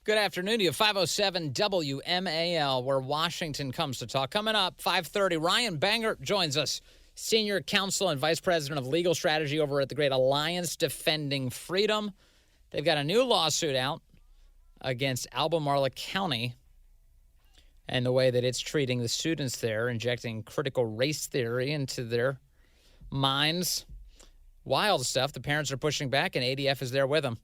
Good afternoon to you. 507 WMAL, where Washington comes to talk. Coming up, 5:30, Ryan Bangert joins us, Senior Counsel and Vice President of Legal Strategy over at the Great Alliance Defending Freedom. They've got a new lawsuit out against Albemarle County and the way that it's treating the students there, injecting critical race theory into their minds. Wild stuff. The parents are pushing back, and ADF is there with them.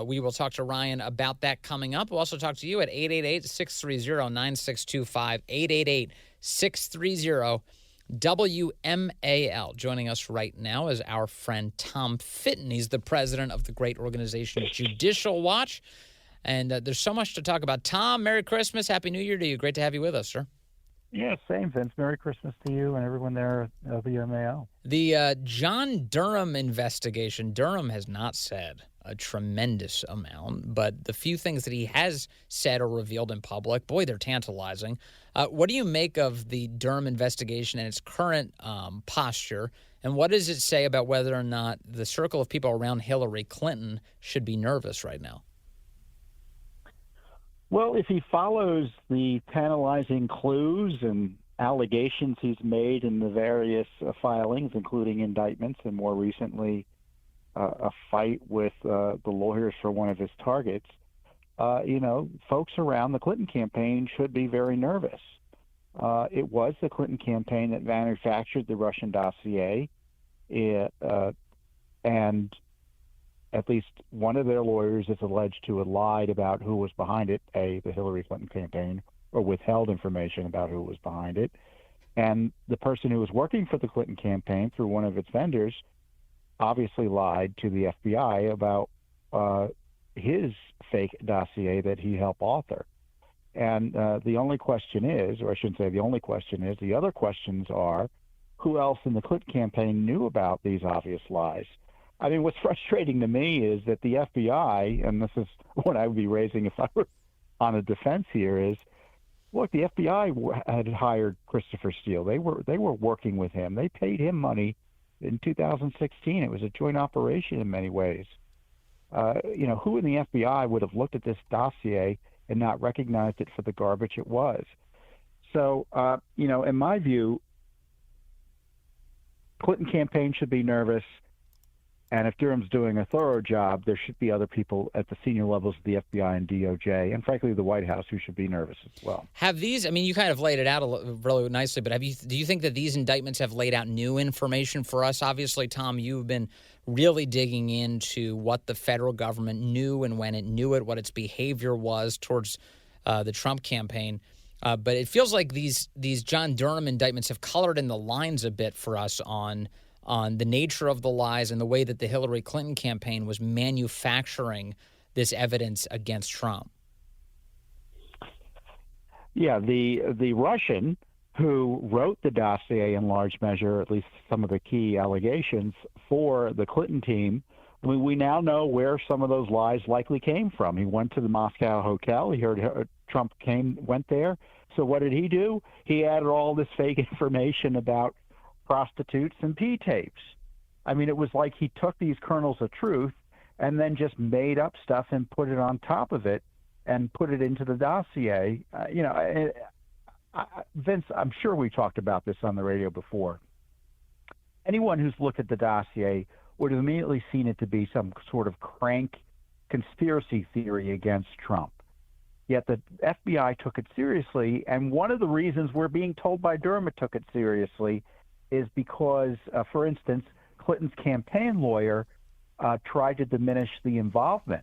We will talk to Ryan about that coming up. We'll also talk to you at 888-630-9625, 888-630-WMAL. Joining us right now is our friend Tom Fitton. He's the president of the great organization Judicial Watch. And there's so much to talk about. Tom, Merry Christmas. Happy New Year to you. Great to have you with us, sir. Yeah, same, Vince. Merry Christmas to you and everyone there at WMAL. The John Durham investigation, Durham has not said a tremendous amount, but the few things that he has said or revealed in public, boy, they're tantalizing. What do you make of the Durham investigation and its current posture, and what does it say about whether or not the circle of people around Hillary Clinton should be nervous right now? Well, if he follows the tantalizing clues and allegations he's made in the various filings, including indictments and more recently a fight with the lawyers for one of his targets, folks around the Clinton campaign should be very nervous. It was the Clinton campaign that manufactured the Russian dossier, and at least one of their lawyers is alleged to have lied about who was behind it, the Hillary Clinton campaign, or withheld information about who was behind it. And the person who was working for the Clinton campaign through one of its vendors obviously lied to the FBI about his fake dossier that he helped author. And the only question is, or I shouldn't say the only question is, the other questions are, who else in the Clinton campaign knew about these obvious lies? I mean, what's frustrating to me is that the FBI, and this is what I would be raising if I were on a defense here, is, look, the FBI had hired Christopher Steele. They were working with him. They paid him money in 2016. It was a joint operation in many ways. Who in the FBI would have looked at this dossier and not recognized it for the garbage it was? So, in my view, Clinton campaign should be nervous. And if Durham's doing a thorough job, there should be other people at the senior levels of the FBI and DOJ, and frankly, the White House, who should be nervous as well. Have these, you kind of laid it out really nicely, but do you think that these indictments have laid out new information for us? Obviously, Tom, you've been really digging into what the federal government knew and when it knew it, what its behavior was towards the Trump campaign. But it feels like these John Durham indictments have colored in the lines a bit for us on the nature of the lies and the way that the Hillary Clinton campaign was manufacturing this evidence against Trump. Yeah, the Russian who wrote the dossier in large measure, at least some of the key allegations for the Clinton team, we now know where some of those lies likely came from. He went to the Moscow hotel. He heard Trump went there. So what did he do? He added all this fake information about prostitutes and P-tapes. It was like he took these kernels of truth and then just made up stuff and put it on top of it and put it into the dossier. Vince, I'm sure we talked about this on the radio before. Anyone who's looked at the dossier would have immediately seen it to be some sort of crank conspiracy theory against Trump. Yet the FBI took it seriously, and one of the reasons we're being told by Durham it took it seriously is because, for instance, Clinton's campaign lawyer tried to diminish the involvement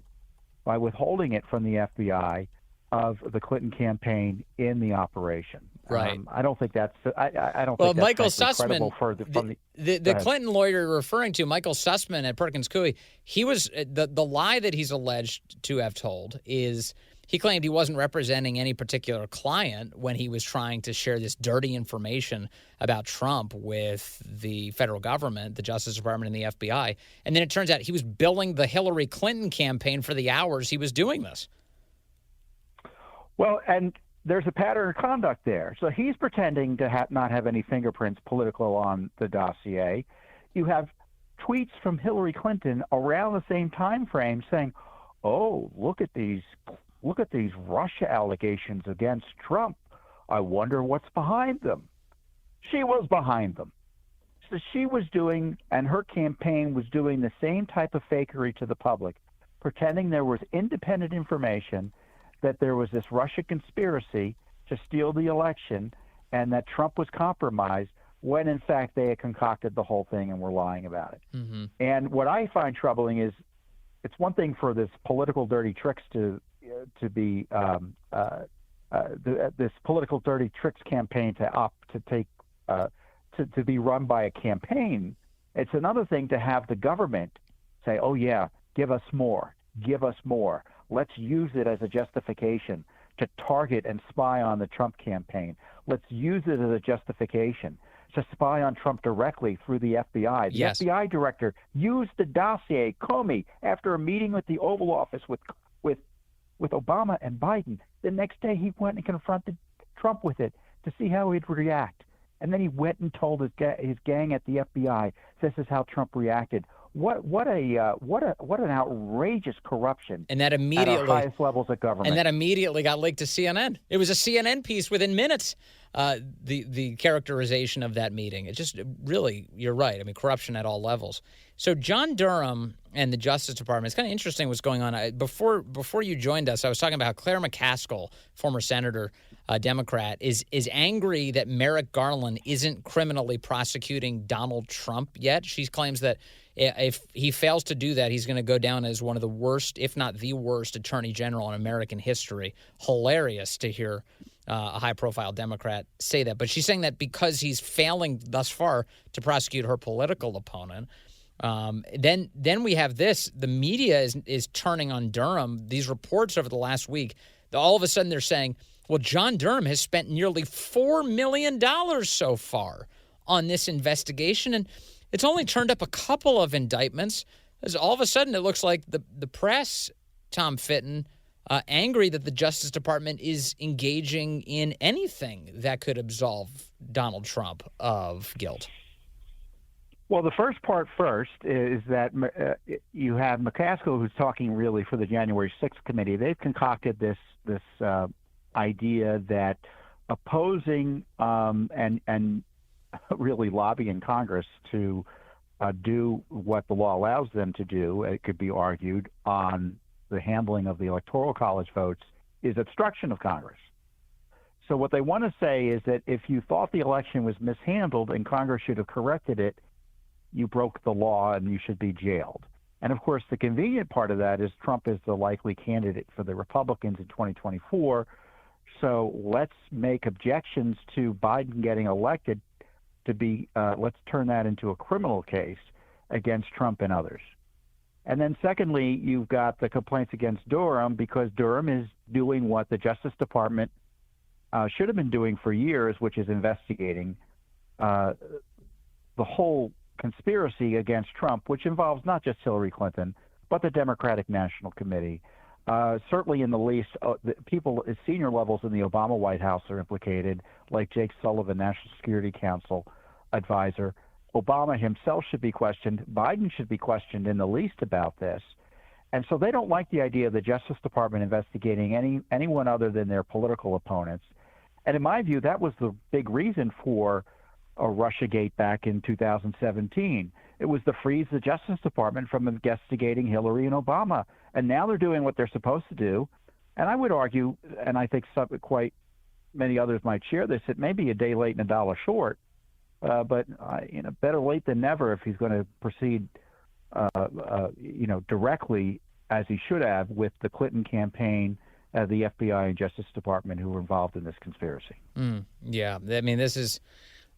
by withholding it from the FBI of the Clinton campaign in the operation. Right. I don't think that's. I don't. Well, think that's Michael Sussman, the Clinton lawyer you're referring to, Michael Sussman at Perkins Coie, he was the lie that he's alleged to have told is. He claimed he wasn't representing any particular client when he was trying to share this dirty information about Trump with the federal government, the Justice Department, and the FBI. And then it turns out he was billing the Hillary Clinton campaign for the hours he was doing this. Well, and there's a pattern of conduct there. So he's pretending to not have any fingerprints political on the dossier. You have tweets from Hillary Clinton around the same time frame saying, oh, look at these look at these Russia allegations against Trump. I wonder what's behind them. She was behind them. So she was doing, and her campaign was doing the same type of fakery to the public, pretending there was independent information that there was this Russia conspiracy to steal the election and that Trump was compromised, when in fact they had concocted the whole thing and were lying about it. Mm-hmm. And what I find troubling is, it's one thing for this political dirty tricks to be this political dirty tricks campaign to be run by a campaign. It's another thing to have the government say, "Oh yeah, give us more, give us more. Let's use it as a justification to target and spy on the Trump campaign. Let's use it as a justification to spy on Trump directly through the FBI." The Yes. FBI director used the dossier, Comey, after a meeting with the Oval Office with Obama and Biden. The next day he went and confronted Trump with it to see how he'd react. And then he went and told his gang at the FBI, "This is how Trump reacted." What an outrageous corruption! And that at immediately, our highest levels of government. and that immediately got leaked to CNN. It was a CNN piece within minutes. The characterization of that meeting. It just really, you're right. I mean, corruption at all levels. So John Durham and the Justice Department. It's kind of interesting what's going on. Before you joined us, I was talking about how Claire McCaskill, former senator, Democrat, is angry that Merrick Garland isn't criminally prosecuting Donald Trump yet. She claims that if he fails to do that, he's going to go down as one of the worst, if not the worst, attorney general in American history. Hilarious to hear a high-profile Democrat say that. But she's saying that because he's failing thus far to prosecute her political opponent. Then we have this. The media is turning on Durham. These reports over the last week, all of a sudden they're saying, well, John Durham has spent nearly $4 million so far on this investigation, and it's only turned up a couple of indictments. As all of a sudden, it looks like the press, Tom Fitton, angry that the Justice Department is engaging in anything that could absolve Donald Trump of guilt. Well, the first part first is that you have McCaskill, who's talking really for the January 6th committee. They've concocted this idea that opposing and really lobbying Congress to do what the law allows them to do, it could be argued, on the handling of the Electoral College votes, is obstruction of Congress. So what they want to say is that if you thought the election was mishandled and Congress should have corrected it, you broke the law and you should be jailed. And of course, the convenient part of that is Trump is the likely candidate for the Republicans in 2024. So let's make objections to Biden getting elected to be, let's turn that into a criminal case against Trump and others. And then secondly, you've got the complaints against Durham, because Durham is doing what the Justice Department should have been doing for years, which is investigating the whole conspiracy against Trump, which involves not just Hillary Clinton, but the Democratic National Committee. Certainly in the least, the people at senior levels in the Obama White House are implicated, like Jake Sullivan, National Security Council advisor. Obama himself should be questioned. Biden should be questioned in the least about this. And so they don't like the idea of the Justice Department investigating anyone other than their political opponents. And in my view, that was the big reason for Russiagate back in 2017. It was to freeze the Justice Department from investigating Hillary and Obama. And now they're doing what they're supposed to do. And I would argue, and I think quite many others might share this, it may be a day late and a dollar short. But better late than never if he's going to proceed, directly as he should have with the Clinton campaign, the FBI and Justice Department who were involved in this conspiracy. Yeah, I mean, this is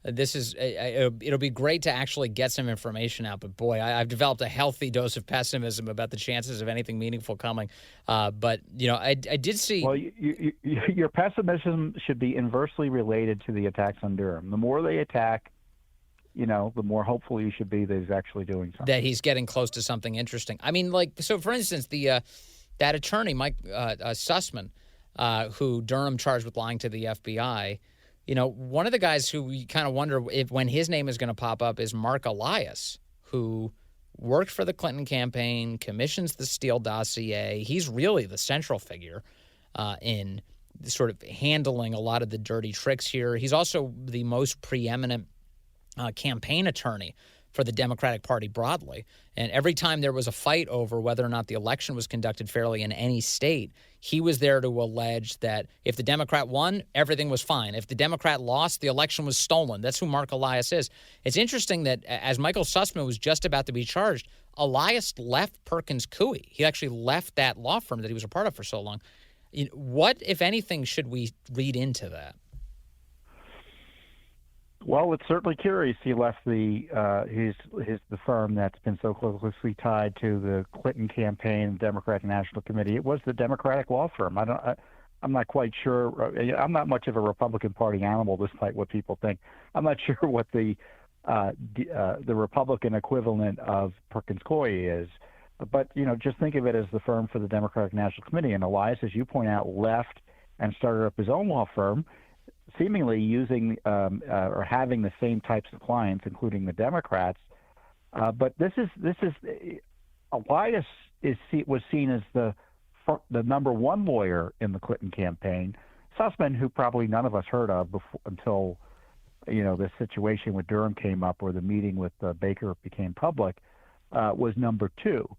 it'll be great to actually get some information out. But boy, I've developed a healthy dose of pessimism about the chances of anything meaningful coming. But I did see. Well, your pessimism should be inversely related to the attacks on Durham. The more they attack, the more hopeful you should be that he's actually doing something. That he's getting close to something interesting. I mean, so for instance, that attorney, Mike Sussman, who Durham charged with lying to the FBI, one of the guys who we kind of wonder if when his name is going to pop up is Mark Elias, who worked for the Clinton campaign, commissions the Steele dossier. He's really the central figure. in sort of handling a lot of the dirty tricks here. He's also the most preeminent campaign attorney for the Democratic Party broadly. And every time there was a fight over whether or not the election was conducted fairly in any state, he was there to allege that if the Democrat won, everything was fine. If the Democrat lost, the election was stolen. That's who Mark Elias is. It's interesting that as Michael Sussman was just about to be charged, Elias left Perkins Coie. He actually left that law firm that he was a part of for so long. What, if anything, should we read into that? Well, it's certainly curious. He left the firm that's been so closely tied to the Clinton campaign, Democratic National Committee. It was the Democratic law firm. I'm not quite sure. I'm not much of a Republican Party animal, despite what people think. I'm not sure what the Republican equivalent of Perkins Coie is. But just think of it as the firm for the Democratic National Committee. And Elias, as you point out, left and started up his own law firm, seemingly using or having the same types of clients, including the Democrats. But this is Elias was seen as the number one lawyer in the Clinton campaign. Sussman, who probably none of us heard of until this situation with Durham came up, or the meeting with Baker became public, was number two.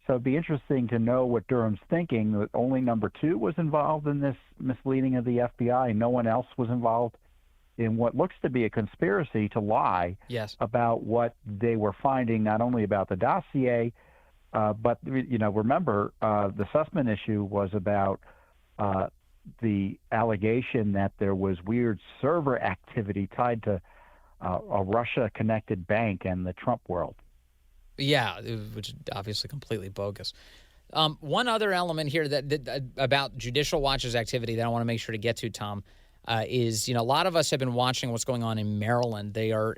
So it'd be interesting to know what Durham's thinking, that only number two was involved in this misleading of the FBI. No one else was involved in what looks to be a conspiracy to lie about what they were finding, not only about the dossier, but, remember, the Sussman issue was about the allegation that there was weird server activity tied to a Russia-connected bank and the Trump world. Yeah, which is obviously completely bogus. One other element here that about Judicial Watch's activity that I want to make sure to get to, Tom, is a lot of us have been watching what's going on in Maryland. They are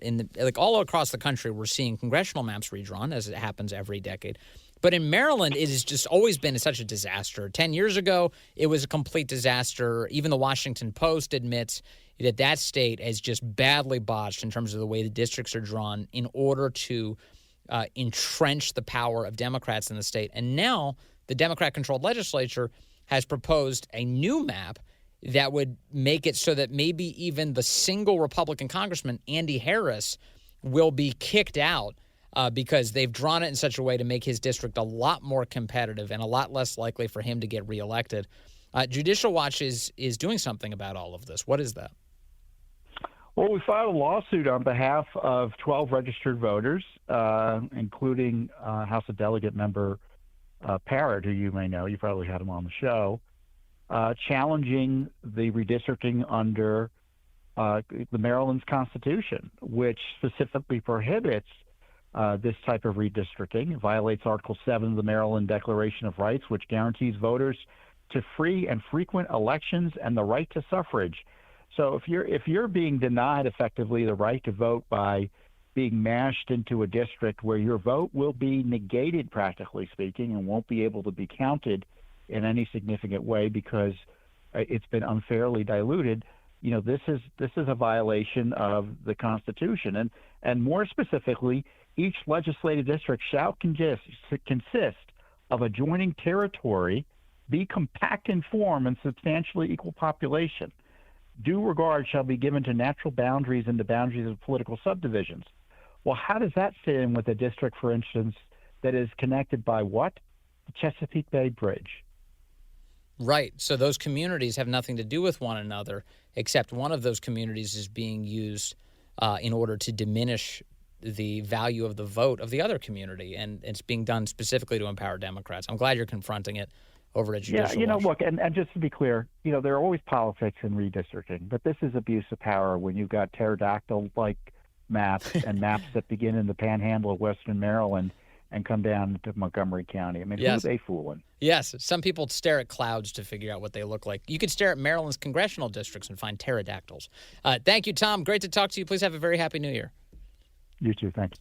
all across the country. We're seeing congressional maps redrawn, as it happens every decade. But in Maryland, it has just always been such a disaster. 10 years ago, it was a complete disaster. Even the Washington Post admits that state is just badly botched in terms of the way the districts are drawn in order to entrench the power of Democrats in the state. And now the Democrat-controlled legislature has proposed a new map that would make it so that maybe even the single Republican congressman, Andy Harris, will be kicked out because they've drawn it in such a way to make his district a lot more competitive and a lot less likely for him to get reelected. Judicial Watch is doing something about all of this. What is that? Well, we filed a lawsuit on behalf of 12 registered voters, including House of Delegate member Parrott, who you may know. You probably had him on the show, challenging the redistricting under the Maryland's Constitution, which specifically prohibits this type of redistricting. It violates Article 7 of the Maryland Declaration of Rights, which guarantees voters to free and frequent elections and the right to suffrage. So if you're being denied effectively the right to vote by being mashed into a district where your vote will be negated, practically speaking, and won't be able to be counted in any significant way because it's been unfairly diluted, this is a violation of the Constitution. And more specifically, each legislative district shall consist of adjoining territory, be compact in form and substantially equal population. Due regard shall be given to natural boundaries and the boundaries of political subdivisions. Well, how does that fit in with a district, for instance, that is connected by what? The Chesapeake Bay Bridge. Right. So those communities have nothing to do with one another, except one of those communities is being used in order to diminish the value of the vote of the other community. And it's being done specifically to empower Democrats. I'm glad you're confronting it over at Judicial Watch. Look, and just to be clear, there are always politics in redistricting, but this is abuse of power when you've got pterodactyl-like maps and maps that begin in the panhandle of western Maryland and come down to Montgomery County. I mean, yes. Who are they fooling? Yes, some people stare at clouds to figure out what they look like. You could stare at Maryland's congressional districts and find pterodactyls. Thank you, Tom. Great to talk to you. Please have a very happy New Year. You too. Thank you.